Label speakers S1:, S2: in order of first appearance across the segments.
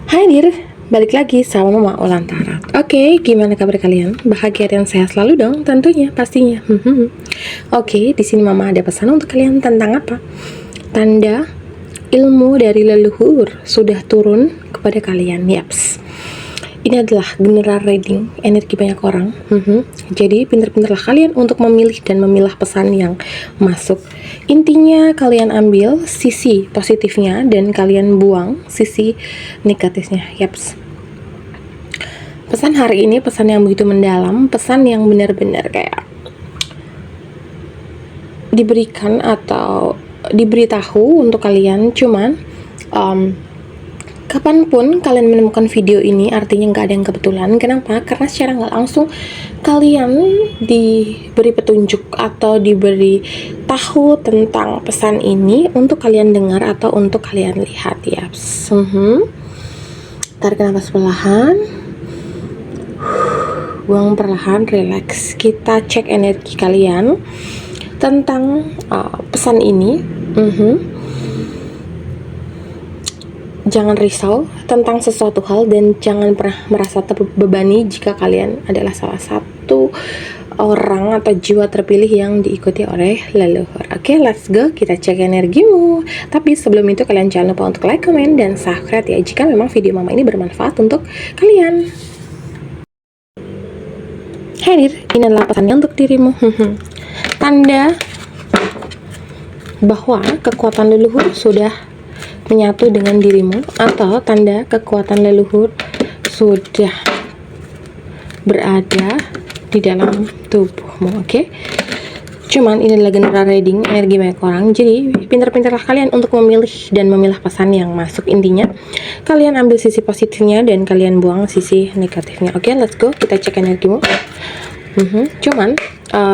S1: Hadir, balik lagi sama Mama Olantara. Oke, gimana kabar kalian? Bahagia dan sehat selalu dong, tentunya, pastinya. Oke, di sini Mama ada pesan untuk kalian tentang apa? Tanda ilmu dari leluhur sudah turun kepada kalian. Yaps. Ini adalah general reading energi banyak orang. Jadi pinter-pinterlah kalian untuk memilih dan memilah pesan yang masuk. Intinya kalian ambil sisi positifnya dan kalian buang sisi negatifnya. Yaps. Pesan hari ini pesan yang begitu mendalam, pesan yang benar-benar kayak diberikan atau diberitahu untuk kalian. Cuman kapanpun kalian menemukan video ini, artinya nggak ada yang kebetulan. Kenapa? Karena secara nggak langsung kalian diberi petunjuk atau diberi tahu tentang pesan ini untuk kalian dengar atau untuk kalian lihat ya. Tarik nafas perlahan, buang perlahan, relax. Kita cek energi kalian tentang pesan ini. Jangan risau tentang sesuatu hal dan jangan pernah merasa terbebani jika kalian adalah salah satu orang atau jiwa terpilih yang diikuti oleh leluhur. Oke, let's go, kita cek energimu. Tapi sebelum itu kalian jangan lupa untuk like, comment, dan subscribe ya jika memang video Mama ini bermanfaat untuk kalian. Hadir, ini adalah pesannya untuk dirimu. Tanda bahwa kekuatan leluhur sudah menyatu dengan dirimu, atau tanda kekuatan leluhur sudah berada di dalam tubuhmu. Oke? Cuman ini adalah general reading energi banyak orang. Jadi pintar-pintarlah kalian untuk memilih dan memilah pesan yang masuk. Intinya kalian ambil sisi positifnya dan kalian buang sisi negatifnya. Oke, let's go, kita cek energimu. Cuman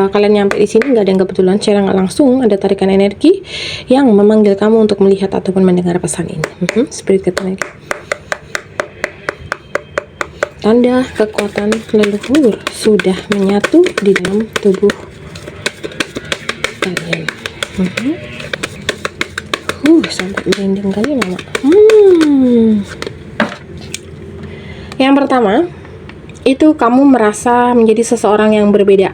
S1: kalian nyampe di sini nggak ada yang kebetulan, secara nggak langsung ada tarikan energi yang memanggil kamu untuk melihat ataupun mendengar pesan ini. Spirit energi. Tanda kekuatan leluhur sudah menyatu di dalam tubuh kalian. Sampai merinding kali Mama. Yang pertama, itu kamu merasa menjadi seseorang yang berbeda.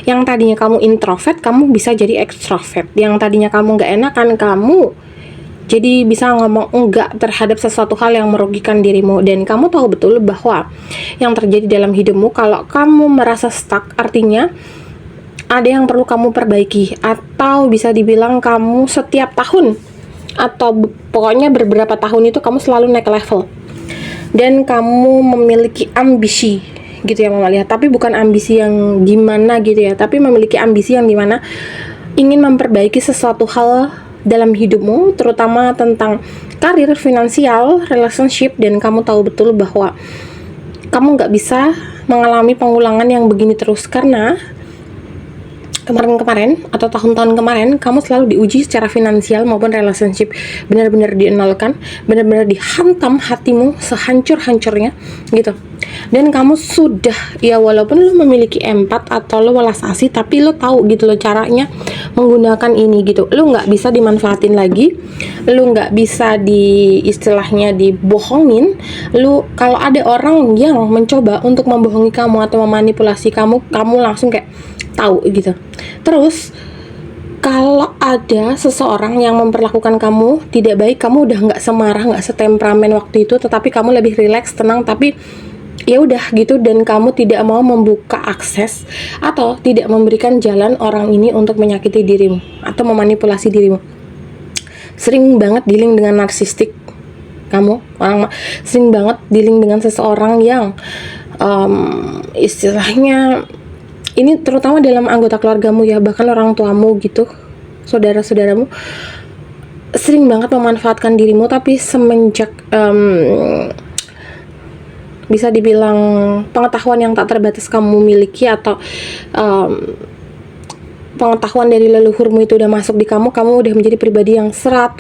S1: Yang tadinya kamu introvert, kamu bisa jadi extrovert. Yang tadinya kamu nggak enakan, kamu jadi bisa ngomong enggak terhadap sesuatu hal yang merugikan dirimu. Dan kamu tahu betul bahwa yang terjadi dalam hidupmu, kalau kamu merasa stuck, artinya ada yang perlu kamu perbaiki. Atau bisa dibilang kamu setiap tahun atau pokoknya beberapa tahun itu kamu selalu naik level dan kamu memiliki ambisi gitu ya Mama lihat, tapi bukan ambisi yang gimana gitu ya, tapi memiliki ambisi yang dimana ingin memperbaiki sesuatu hal dalam hidupmu, terutama tentang karir, finansial, relationship. Dan kamu tahu betul bahwa kamu nggak bisa mengalami pengulangan yang begini terus, karena kemarin-kemarin atau tahun-tahun kemarin kamu selalu diuji secara finansial maupun relationship, benar-benar dienolkan, benar-benar dihantam hatimu sehancur-hancurnya gitu. Dan kamu sudah, ya walaupun lo memiliki empat atau lo welas asih, tapi lo tahu gitu lo caranya menggunakan ini gitu. Lo nggak bisa dimanfaatin lagi, lo nggak bisa istilahnya dibohongin. Lo kalau ada orang yang mencoba untuk membohongi kamu atau memanipulasi kamu, kamu langsung kayak tahu gitu. Terus kalau ada seseorang yang memperlakukan kamu tidak baik, kamu udah nggak semarah, nggak setemperamen waktu itu, tetapi kamu lebih rileks, tenang, tapi ya udah gitu. Dan kamu tidak mau membuka akses atau tidak memberikan jalan orang ini untuk menyakiti dirimu atau memanipulasi dirimu. Sering banget dealing dengan narsistik kamu, sering banget dealing dengan seseorang yang istilahnya ini terutama dalam anggota keluargamu ya, bahkan orang tuamu gitu, saudara-saudaramu, sering banget memanfaatkan dirimu. Tapi semenjak bisa dibilang pengetahuan yang tak terbatas kamu miliki, atau pengetahuan dari leluhurmu itu udah masuk di kamu udah menjadi pribadi yang 180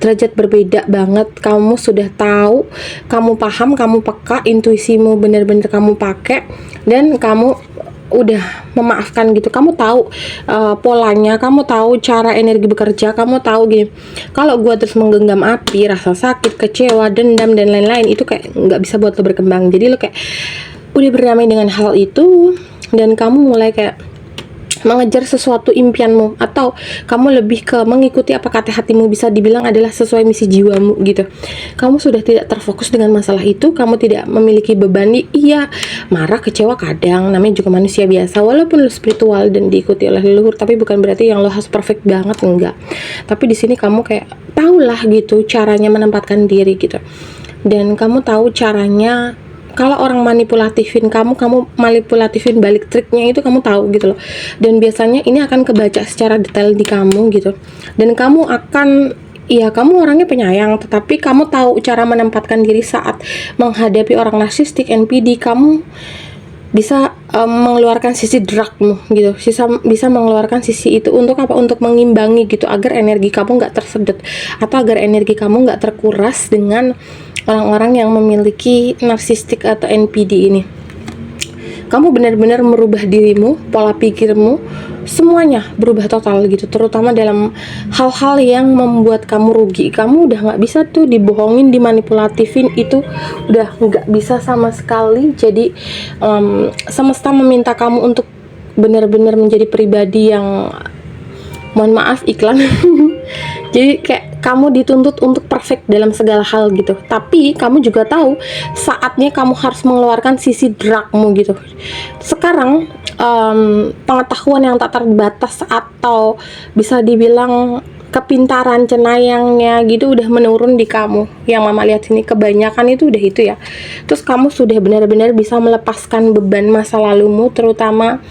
S1: derajat berbeda banget. Kamu sudah tahu, kamu paham, kamu peka, intuisimu benar-benar kamu pakai, dan kamu udah memaafkan gitu. Kamu tahu polanya, kamu tahu cara energi bekerja, kamu tahu gini, kalau gue terus menggenggam api, rasa sakit, kecewa, dendam dan lain-lain, itu kayak nggak bisa buat lo berkembang. Jadi lo kayak udah berdamai dengan hal itu, dan kamu mulai kayak mengejar sesuatu impianmu, atau kamu lebih ke mengikuti apa kata hatimu, bisa dibilang adalah sesuai misi jiwamu gitu. Kamu sudah tidak terfokus dengan masalah itu, kamu tidak memiliki beban. Iya, marah, kecewa kadang, namanya juga manusia biasa. Walaupun lo spiritual dan diikuti oleh leluhur, tapi bukan berarti yang lo harus perfect banget, enggak. Tapi di sini kamu kayak tahulah gitu caranya menempatkan diri gitu, dan kamu tahu caranya. Kalau orang manipulatifin kamu manipulatifin balik triknya itu kamu tahu gitu loh. Dan biasanya ini akan kebaca secara detail di kamu gitu. Dan kamu akan, ya kamu orangnya penyayang, tetapi kamu tahu cara menempatkan diri saat menghadapi orang narsistik, NPD. Kamu bisa mengeluarkan sisi dragmu gitu, bisa mengeluarkan sisi itu untuk apa? Untuk mengimbangi gitu, agar energi kamu nggak tersedot, atau agar energi kamu nggak terkuras dengan orang-orang yang memiliki narsistik atau NPD ini. Kamu benar-benar merubah dirimu, pola pikirmu, semuanya berubah total gitu, terutama dalam hal-hal yang membuat kamu rugi. Kamu udah nggak bisa tuh dibohongin, dimanipulatifin, itu udah nggak bisa sama sekali. Jadi semesta meminta kamu untuk benar-benar menjadi pribadi yang, mohon maaf iklan jadi kayak kamu dituntut untuk perfect dalam segala hal gitu. Tapi kamu juga tahu saatnya kamu harus mengeluarkan sisi dragmu gitu. Sekarang pengetahuan yang tak terbatas, atau bisa dibilang kepintaran cenayangnya gitu udah menurun di kamu. Yang mama lihat sini kebanyakan itu udah itu ya. Terus kamu sudah benar-benar bisa melepaskan beban masa lalumu, terutama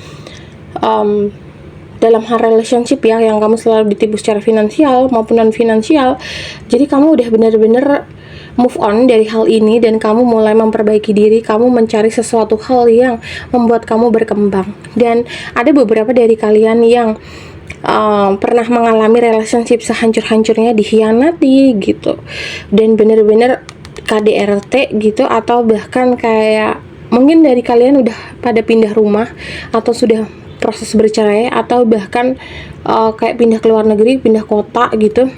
S1: dalam hal relationship ya, yang kamu selalu ditipu secara finansial maupun non finansial. Jadi kamu udah benar-benar move on dari hal ini, dan kamu mulai memperbaiki diri, kamu mencari sesuatu hal yang membuat kamu berkembang. Dan ada beberapa dari kalian yang pernah mengalami relationship sehancur-hancurnya, dikhianati gitu, dan benar-benar KDRT gitu, atau bahkan kayak mungkin dari kalian udah pada pindah rumah, atau sudah proses bercerai, atau bahkan kayak pindah ke luar negeri, pindah kota gitu.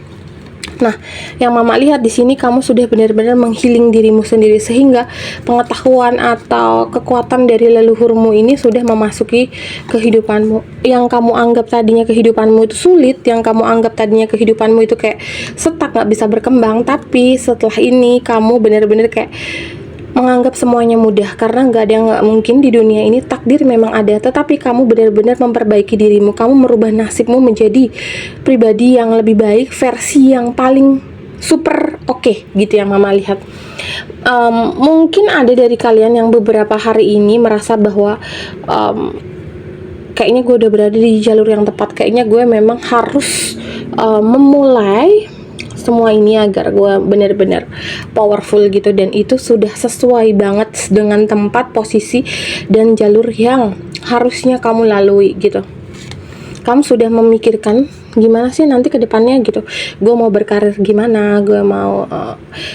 S1: Nah, yang mama lihat di sini, kamu sudah benar-benar menghealing dirimu sendiri, sehingga pengetahuan atau kekuatan dari leluhurmu ini sudah memasuki kehidupanmu. Yang kamu anggap tadinya kehidupanmu itu sulit, yang kamu anggap tadinya kehidupanmu itu kayak stuck, nggak bisa berkembang, tapi setelah ini kamu benar-benar kayak menganggap semuanya mudah, karena nggak ada yang nggak mungkin di dunia ini. Takdir memang ada, tetapi kamu benar-benar memperbaiki dirimu, kamu merubah nasibmu menjadi pribadi yang lebih baik, versi yang paling super oke gitu yang mama lihat. Mungkin ada dari kalian yang beberapa hari ini merasa bahwa kayaknya gue udah berada di jalur yang tepat, kayaknya gue memang harus memulai semua ini agar gue benar-benar powerful gitu, dan itu sudah sesuai banget dengan tempat, posisi, dan jalur yang harusnya kamu lalui gitu. Kamu sudah memikirkan gimana sih nanti ke depannya gitu, gue mau berkarir gimana, gue mau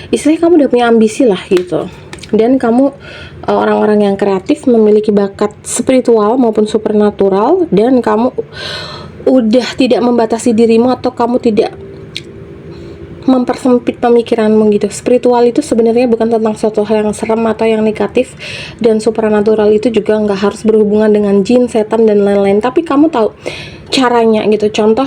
S1: istilahnya kamu udah punya ambisi lah gitu. Dan kamu orang-orang yang kreatif, memiliki bakat spiritual maupun supernatural, dan kamu udah tidak membatasi dirimu, atau kamu tidak mempersempit pemikiranmu gitu. Spiritual itu sebenarnya bukan tentang suatu hal yang serem atau yang negatif, dan supernatural itu juga nggak harus berhubungan dengan jin, setan, dan lain-lain, tapi kamu tahu caranya gitu. Contoh,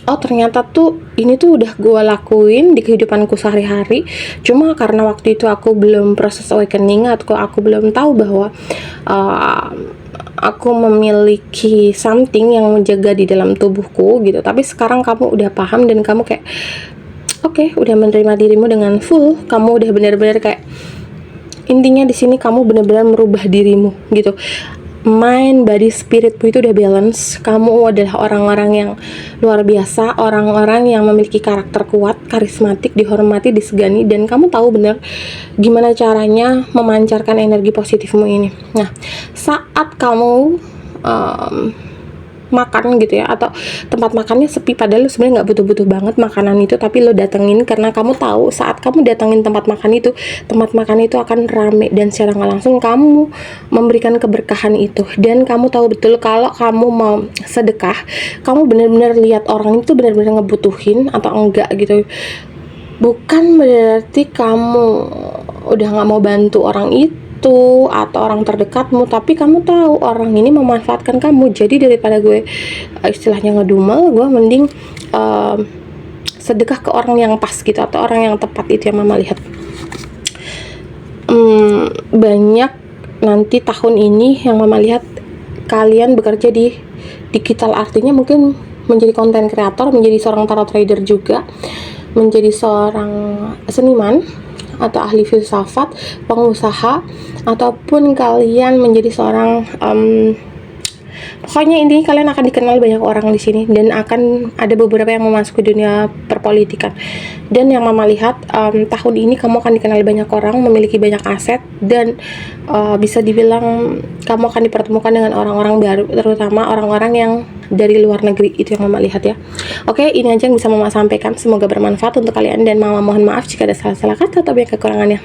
S1: oh ternyata tuh ini tuh udah gue lakuin di kehidupanku sehari-hari, cuma karena waktu itu aku belum proses awakening, atau aku belum tahu bahwa aku memiliki something yang menjaga di dalam tubuhku gitu. Tapi sekarang kamu udah paham, dan kamu kayak oke, udah menerima dirimu dengan full. Kamu udah benar-benar kayak, intinya di sini kamu benar-benar merubah dirimu gitu. Mind, body, spiritmu itu udah balance. Kamu adalah orang-orang yang luar biasa, orang-orang yang memiliki karakter kuat, karismatik, dihormati, disegani, dan kamu tahu benar gimana caranya memancarkan energi positifmu ini. Nah, saat kamu makan gitu ya, atau tempat makannya sepi padahal lu sebenarnya nggak butuh-butuh banget makanan itu, tapi lo datengin karena kamu tahu saat kamu datengin tempat makan itu akan rame, dan secara nggak langsung kamu memberikan keberkahan itu. Dan kamu tahu betul kalau kamu mau sedekah, kamu benar-benar lihat orang itu benar-benar ngebutuhin atau enggak gitu. Bukan berarti kamu udah nggak mau bantu orang itu atau orang terdekatmu, tapi kamu tahu orang ini memanfaatkan kamu. Jadi daripada gue istilahnya ngedumel, gue mending sedekah ke orang yang pas gitu, atau orang yang tepat. Itu yang mama lihat. Banyak nanti tahun ini yang mama lihat kalian bekerja di digital, artinya mungkin menjadi konten kreator, menjadi seorang tarot trader juga, menjadi seorang seniman atau ahli filsafat, pengusaha, ataupun kalian menjadi seorang pokoknya intinya kalian akan dikenal banyak orang di sini, dan akan ada beberapa yang memasuki dunia perpolitikan. Dan yang mama lihat tahun ini kamu akan dikenal banyak orang, memiliki banyak aset, dan bisa dibilang kamu akan dipertemukan dengan orang-orang baru, terutama orang-orang yang dari luar negeri. Itu yang mama lihat ya. Oke, ini aja yang bisa mama sampaikan, semoga bermanfaat untuk kalian, dan mama mohon maaf jika ada salah-salah kata atau banyak kekurangannya.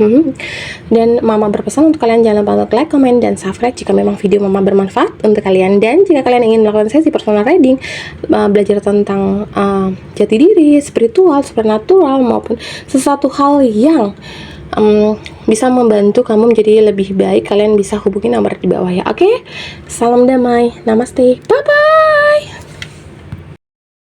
S1: Dan mama berpesan untuk kalian jangan lupa untuk like, comment, dan subscribe jika memang video mama bermanfaat untuk kalian. Dan jika kalian ingin melakukan sesi personal reading, belajar tentang jati diri, spiritual, supernatural, maupun sesuatu hal yang bisa membantu kamu menjadi lebih baik, kalian bisa hubungi nomor di bawah ya. Oke, salam damai, namaste, bye bye.